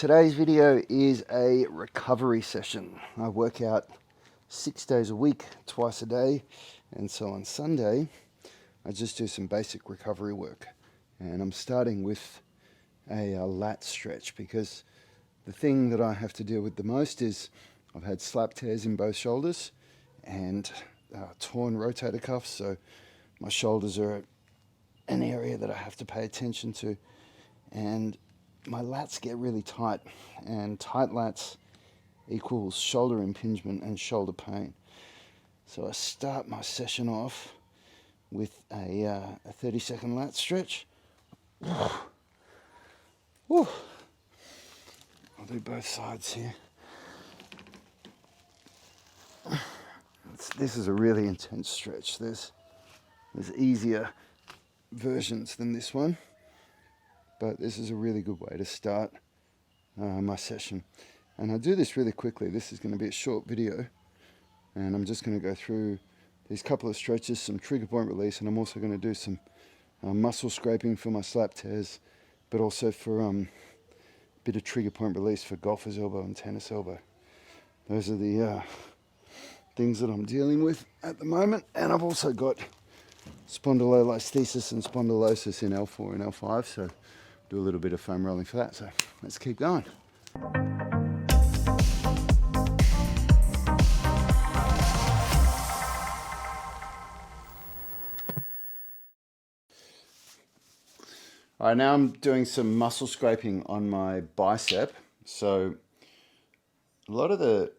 Today's video is a recovery session. I work out 6 days a week, twice a day, and so on Sunday I just do some basic recovery work. And I'm starting with a lat stretch because the thing that I have to deal with the most is I've had slap tears in both shoulders and torn rotator cuffs, so my shoulders are an area that I have to pay attention to, and my lats get really tight, and tight lats equals shoulder impingement and shoulder pain. So I start my session off with a 30-second lat stretch. Whew. I'll do both sides here. This is a really intense stretch. There's easier versions than this one, but this is a really good way to start my session. And I do this really quickly. This is going to be a short video, and I'm just going to go through these couple of stretches, some trigger point release, and I'm also going to do some muscle scraping for my slap tears, but also for a bit of trigger point release for golfer's elbow and tennis elbow. Those are the things that I'm dealing with at the moment. And I've also got spondylolisthesis and spondylosis in L4 and L5, so do a little bit of foam rolling for that. So let's keep going. All right, now I'm doing some muscle scraping on my bicep. So a lot of the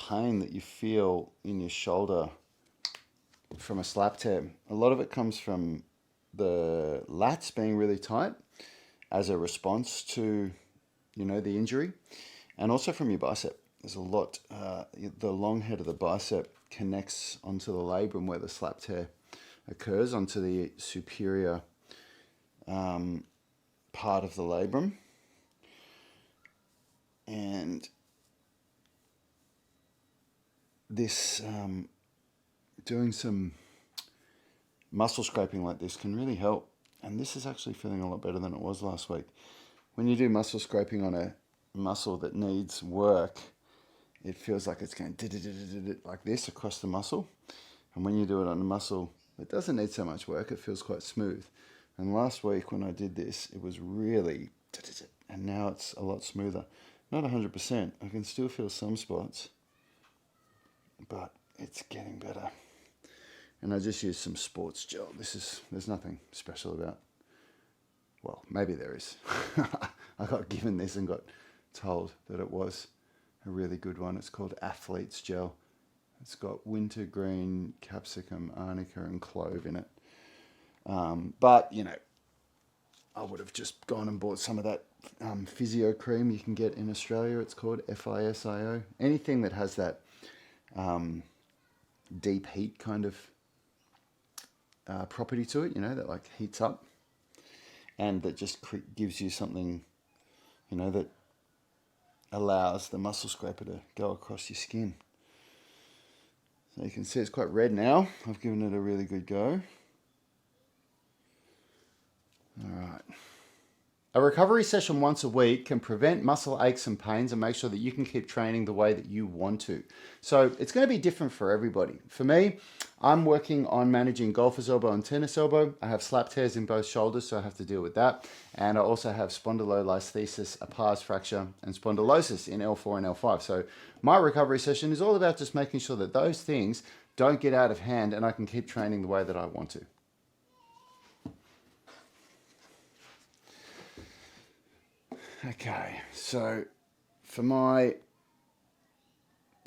pain that you feel in your shoulder from a slap tear, a lot of it comes from the lats being really tight as a response to, the injury, and also from your bicep. There's a lot, the long head of the bicep connects onto the labrum where the slap tear occurs, onto the superior part of the labrum. And this, doing some muscle scraping like this can really help. And this is actually feeling a lot better than it was last week. When you do muscle scraping on a muscle that needs work, it feels like it's going like this across the muscle. And when you do it on a muscle that doesn't need so much work, it feels quite smooth. And last week when I did this, it was really, and now it's a lot smoother. Not 100%. I can still feel some spots, but it's getting better. And I just used some sports gel. There's nothing special about, well, maybe there is. I got given this and got told that it was a really good one. It's called Athlete's Gel. It's got wintergreen, capsicum, arnica, and clove in it. But, I would have just gone and bought some of that physio cream you can get in Australia. It's called FISIO. Anything that has that deep heat kind of property to it, that like heats up, and that just gives you something, that allows the muscle scraper to go across your skin. So you can see it's quite red now. I've given it a really good go. All right. A recovery session once a week can prevent muscle aches and pains and make sure that you can keep training the way that you want to. So it's going to be different for everybody. For me, I'm working on managing golfer's elbow and tennis elbow. I have slap tears in both shoulders, so I have to deal with that. And I also have spondylolisthesis, a pars fracture, and spondylosis in L4 and L5. So my recovery session is all about just making sure that those things don't get out of hand and I can keep training the way that I want to. Okay, so for my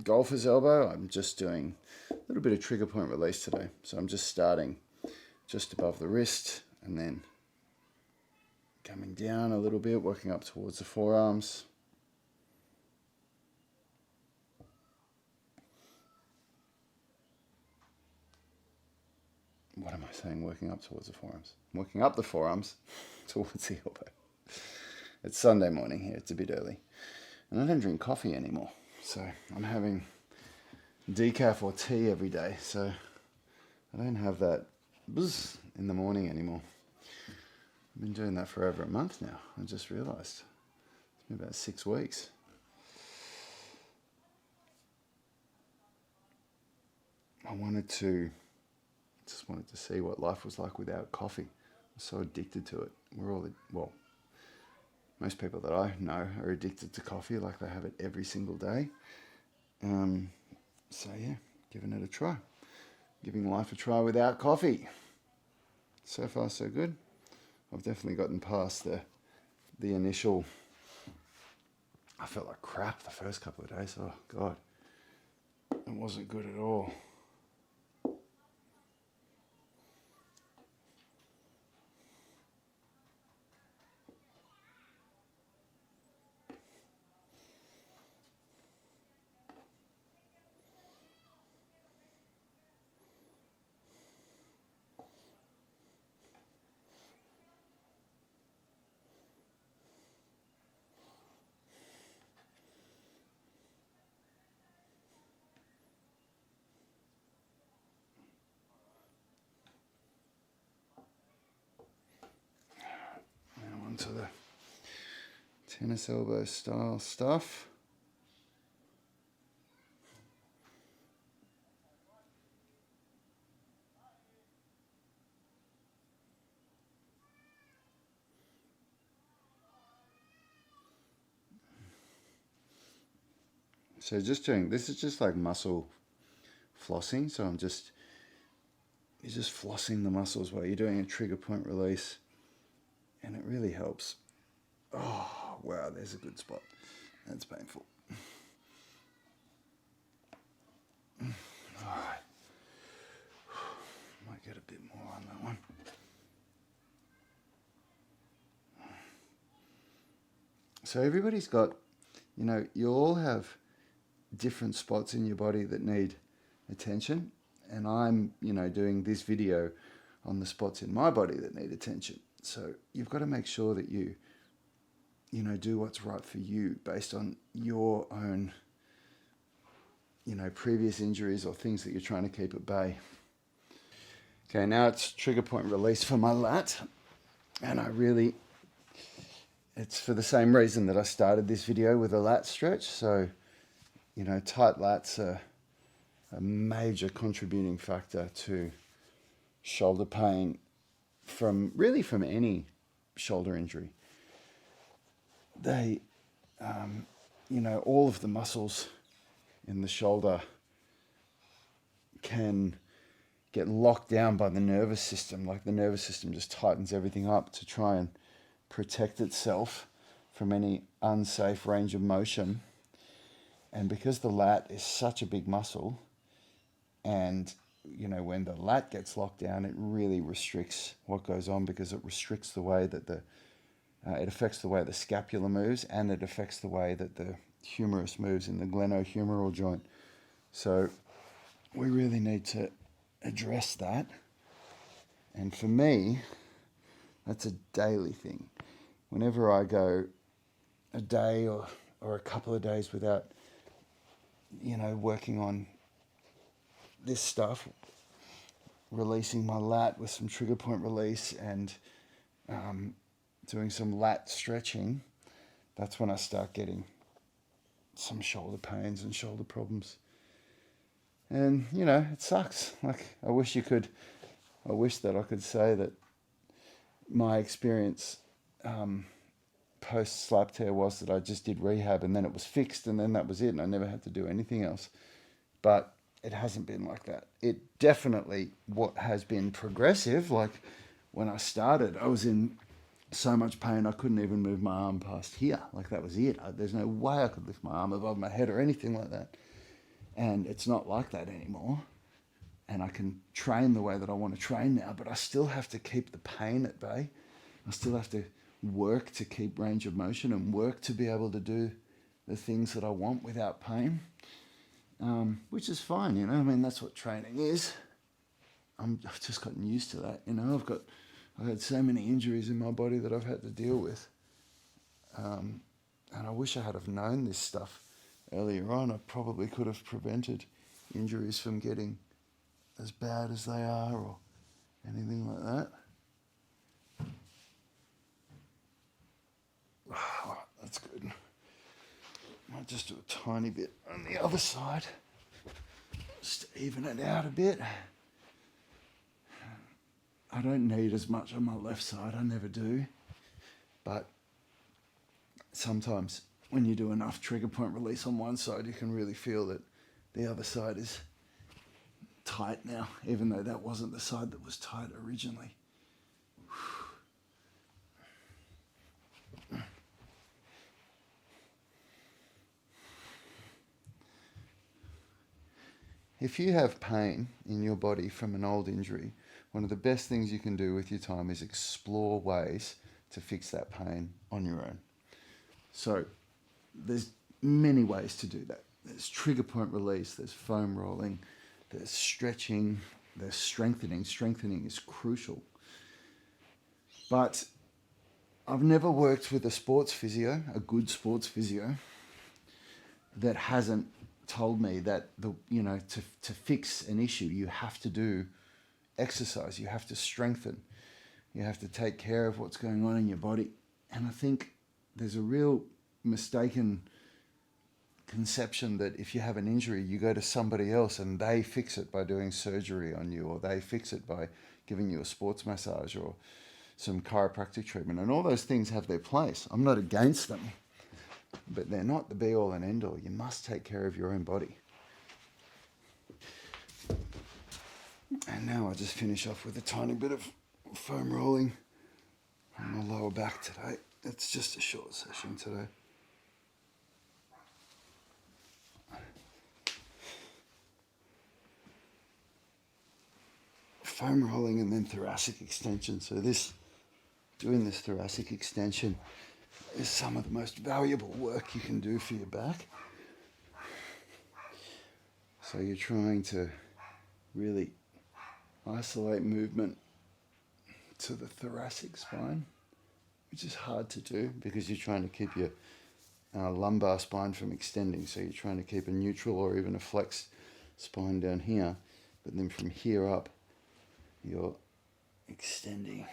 golfer's elbow, I'm just doing a little bit of trigger point release today. So I'm just starting just above the wrist and then coming down a little bit, working up towards the forearms. What am I saying? Working up towards the forearms. I'm working up the forearms towards the elbow. It's Sunday morning here, it's a bit early. And I don't drink coffee anymore. So I'm having decaf or tea every day. So I don't have that buzz in the morning anymore. I've been doing that for over a month now. I just realized. It's about 6 weeks. I just wanted to see what life was like without coffee. I was so addicted to it. Most people that I know are addicted to coffee, like they have it every single day. So yeah, giving it a try. Giving life a try without coffee. So far, so good. I've definitely gotten past the initial... I felt like crap the first couple of days. Oh, God. It wasn't good at all. Now onto the tennis elbow style stuff. So this is just like muscle flossing. So you're just flossing the muscles while you're doing a trigger point release. And it really helps. Oh, wow, there's a good spot. That's painful. All right. Might get a bit more on that one. So everybody's got, you all have different spots in your body that need attention. And I'm, doing this video on the spots in my body that need attention. So you've got to make sure that you do what's right for you based on your own, previous injuries or things that you're trying to keep at bay. Okay, now it's trigger point release for my lat. And it's for the same reason that I started this video with a lat stretch. So, tight lats are a major contributing factor to shoulder pain from any shoulder injury. They, all of the muscles in the shoulder can get locked down by the nervous system. Like the nervous system just tightens everything up to try and protect itself from any unsafe range of motion. And because the lat is such a big muscle, and when the lat gets locked down, it really restricts what goes on, because it restricts the way that it affects the way the scapula moves, and it affects the way that the humerus moves in the glenohumeral joint. So we really need to address that. And for me, that's a daily thing. Whenever I go a day or a couple of days without, working on this stuff, releasing my lat with some trigger point release and doing some lat stretching, that's when I start getting some shoulder pains and shoulder problems. And, it sucks. Like, I wish that I could say that my experience post slap tear was that I just did rehab and then it was fixed and then that was it and I never had to do anything else. But it hasn't been like that. It definitely has been progressive. Like when I started, I was in so much pain I couldn't even move my arm past here. Like that was it. There's no way I could lift my arm above my head or anything like that. And it's not like that anymore. And I can train the way that I want to train now, but I still have to keep the pain at bay. I still have to work to keep range of motion and work to be able to do the things that I want without pain, which is fine, I mean, that's what training is. I've just gotten used to that, I've had so many injuries in my body that I've had to deal with. And I wish I had have known this stuff earlier on. I probably could have prevented injuries from getting as bad as they are or anything like that. That's good. I'll just do a tiny bit on the other side, just to even it out a bit. I don't need as much on my left side, I never do, but sometimes when you do enough trigger point release on one side, you can really feel that the other side is tight now, even though that wasn't the side that was tight originally. If you have pain in your body from an old injury, one of the best things you can do with your time is explore ways to fix that pain on your own. So there's many ways to do that. There's trigger point release, there's foam rolling, there's stretching, there's strengthening. Strengthening is crucial. But I've never worked with a sports physio, a good sports physio, that hasn't told me that to fix an issue, you have to do exercise, you have to strengthen, you have to take care of what's going on in your body. And I think there's a real mistaken conception that if you have an injury, you go to somebody else and they fix it by doing surgery on you, or they fix it by giving you a sports massage or some chiropractic treatment. And all those things have their place. I'm not against them, but they're not the be-all and end-all. You must take care of your own body. And now I'll just finish off with a tiny bit of foam rolling on my lower back today. It's just a short session today. Foam rolling and then thoracic extension. So doing this thoracic extension is some of the most valuable work you can do for your back. So you're trying to really isolate movement to the thoracic spine, which is hard to do because you're trying to keep your lumbar spine from extending. So you're trying to keep a neutral or even a flex spine down here, but then from here up, you're extending.